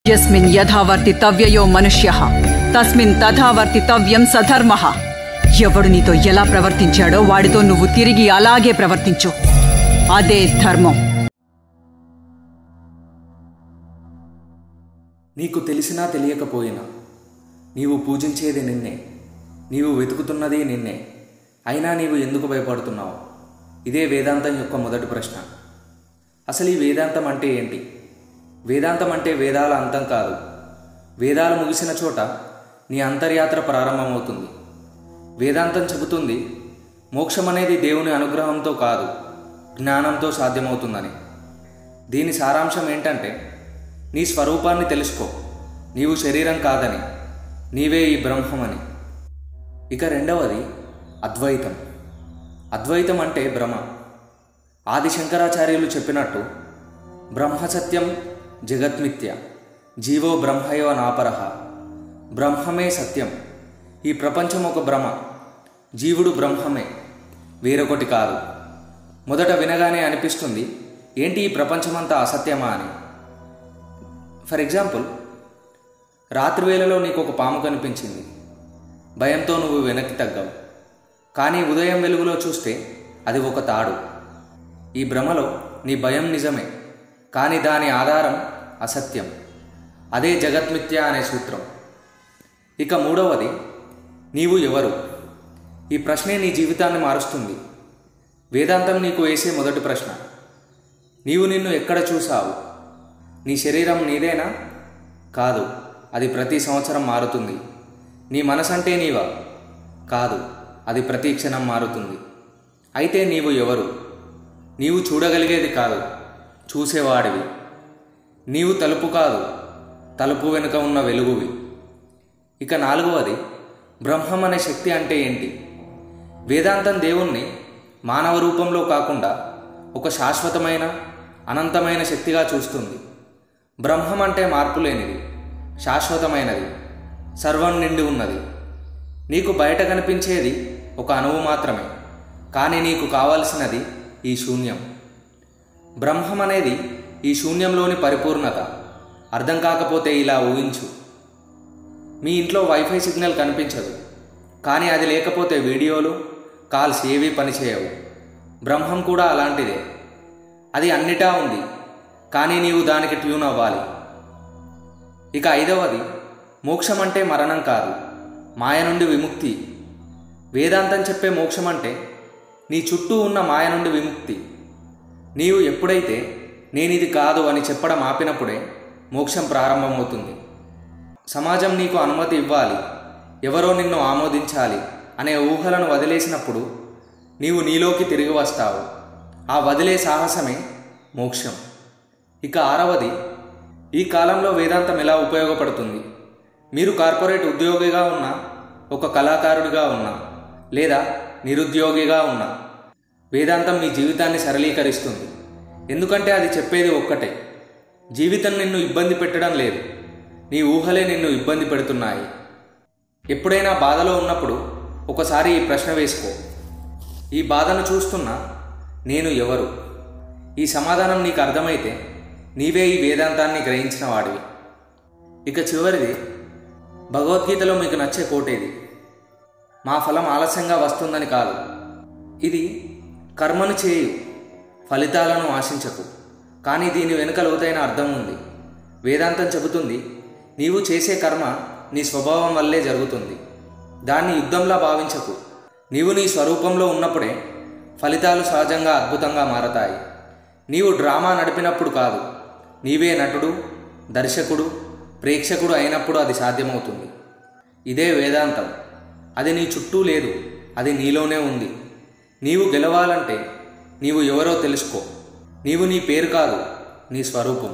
యస్మిన్ యథా వర్తితవ్యయో మనుష్యః తస్మిన్ తథా వర్తితవ్యం సధర్మః. ఎవడు నీతో ఎలా ప్రవర్తించాడో వాడితో నువ్వు తిరిగి అలాగే ప్రవర్తించు. అదే ధర్మం. నీకు తెలిసినా తెలియకపోయినా నీవు పూజించేది నిన్నే, నీవు వెతుకుతున్నది నిన్నే. అయినా నీవు ఎందుకు భయపడుతున్నావు? ఇదే వేదాంతం యొక్క మొదటి ప్రశ్న. అసలు ఈ వేదాంతం అంటే ఏంటి? వేదాంతం అంటే వేదాల అంతం కాదు. వేదాలు ముగిసిన చోట నీ అంతర్యాత్ర ప్రారంభమవుతుంది. వేదాంతం చెబుతుంది మోక్షం అనేది దేవుని అనుగ్రహంతో కాదు, జ్ఞానంతో సాధ్యమవుతుందని. దీని సారాంశం ఏంటంటే నీ స్వరూపాన్ని తెలుసుకో. నీవు శరీరం కాదని, నీవే ఈ బ్రహ్మమని. ఇక రెండవది అద్వైతం. అద్వైతం అంటే భ్రమ. ఆది శంకరాచార్యులు చెప్పినట్టు బ్రహ్మ సత్యం జగత్మిథ్య, జీవో బ్రహ్మయో నాపరః. బ్రహ్మమే సత్యం. ఈ ప్రపంచం ఒక భ్రమ. జీవుడు బ్రహ్మమే, వేరొకటి కాదు. మొదట వినగానే అనిపిస్తుంది ఏంటి ఈ ప్రపంచమంతా అసత్యమా అని. ఫర్ ఎగ్జాంపుల్, రాత్రివేళలో నీకు ఒక పాము కనిపించింది. భయంతో నువ్వు వెనక్కి తగ్గావు. కానీ ఉదయం వెలుగులో చూస్తే అది ఒక తాడు. ఈ భ్రమలో నీ భయం నిజమే, కానీ దాని ఆధారం అసత్యం. అదే జగత్మిథ్య అనే సూత్రం. ఇక మూడవది నీవు ఎవరు. ఈ ప్రశ్నే నీ జీవితాన్ని మారుస్తుంది. వేదాంతం నీకు వేసే మొదటి ప్రశ్న. నీవు నిన్ను ఎక్కడ చూసావు? నీ శరీరం నీదేనా? కాదు, అది ప్రతి సంవత్సరం మారుతుంది. నీ మనసంటే నీవా? కాదు, అది ప్రతి క్షణం మారుతుంది. అయితే నీవు ఎవరు? నీవు చూడగలిగేది కాదు, చూసేవాడివి. నీవు తలుపు కాదు, తలుపు వెనుక ఉన్న వెలుగువి. ఇక నాలుగవది బ్రహ్మం అనే శక్తి అంటే ఏంటి? వేదాంతం దేవుణ్ణి మానవ రూపంలో కాకుండా ఒక శాశ్వతమైన అనంతమైన శక్తిగా చూస్తుంది. బ్రహ్మం అంటే మార్పులేనిది, శాశ్వతమైనది, సర్వం నిండి ఉన్నది. నీకు బయట కనిపించేది ఒక అణువు మాత్రమే, కానీ నీకు కావలసినది ఈ శూన్యం. బ్రహ్మం అనేది ఈ శూన్యంలోని పరిపూర్ణత. అర్థం కాకపోతే ఇలా ఊహించు. మీ ఇంట్లో వైఫై సిగ్నల్ కనిపించదు, కానీ అది లేకపోతే వీడియోలు, కాల్స్ ఏవీ పనిచేయవు. బ్రహ్మం కూడా అలాంటిదే. అది అన్నిటా ఉంది, కానీ నీవు దానికి ట్యూన్ అవ్వాలి. ఇక ఐదవది మోక్షం అంటే మరణం కాదు, మాయ నుండి విముక్తి. వేదాంతం చెప్పే మోక్షం అంటే నీ చుట్టూ ఉన్న మాయ నుండి విముక్తి. నీవు ఎప్పుడైతే నేనిది కాదు అని చెప్పడం ఆపినప్పుడే మోక్షం ప్రారంభమవుతుంది. సమాజం నీకు అనుమతి ఇవ్వాలి, ఎవరో నిన్ను ఆమోదించాలి అనే ఊహలను వదిలేసినప్పుడు నీవు నీలోకి తిరిగి వస్తావు. ఆ వదిలే సాహసమే మోక్షం. ఇక ఆరవది ఈ కాలంలో వేదాంతం ఎలా ఉపయోగపడుతుంది. మీరు కార్పొరేట్ ఉద్యోగిగా ఉన్నా, ఒక కళాకారుడిగా ఉన్నా, లేదా నిరుద్యోగిగా ఉన్నా, వేదాంతం మీ జీవితాన్ని సరళీకరిస్తుంది. ఎందుకంటే అది చెప్పేది ఒక్కటే, జీవితం నిన్ను ఇబ్బంది పెట్టడం లేదు, నీ ఊహలే నిన్ను ఇబ్బంది పెడుతున్నాయి. ఎప్పుడైనా బాధలో ఉన్నప్పుడు ఒకసారి ఈ ప్రశ్న వేసుకో. ఈ బాధను చూస్తున్నా నేను ఎవరు? ఈ సమాధానం నీకు అర్థమైతే నీవే ఈ వేదాంతాన్ని గ్రహించిన వాడివి. ఇక చివరిది, భగవద్గీతలో మీకు నచ్చే కోటేది. మా ఫలం ఆలస్యంగా వస్తుందని కాదు, ఇది కర్మను చేయు, ఫలితాలను ఆశించకు. కానీ దీని వెనుక లోతైన అర్థం ఉంది. వేదాంతం చెబుతుంది నీవు చేసే కర్మ నీ స్వభావం వల్లే జరుగుతుంది, దాన్ని యుద్ధంలా భావించకు. నీవు నీ స్వరూపంలో ఉన్నప్పుడే ఫలితాలు సహజంగా అద్భుతంగా మారతాయి. నీవు డ్రామా నడిపినప్పుడు కాదు, నీవే నటుడు, దర్శకుడు, ప్రేక్షకుడు అయినప్పుడు అది సాధ్యమవుతుంది. ఇదే వేదాంతం. అది నీ చుట్టూ లేదు, అది నీలోనే ఉంది. నీవు గెలవాలంటే నీవు ఎవరో తెలుసుకో. నీవు నీ పేరు కాదు, నీ స్వరూపం.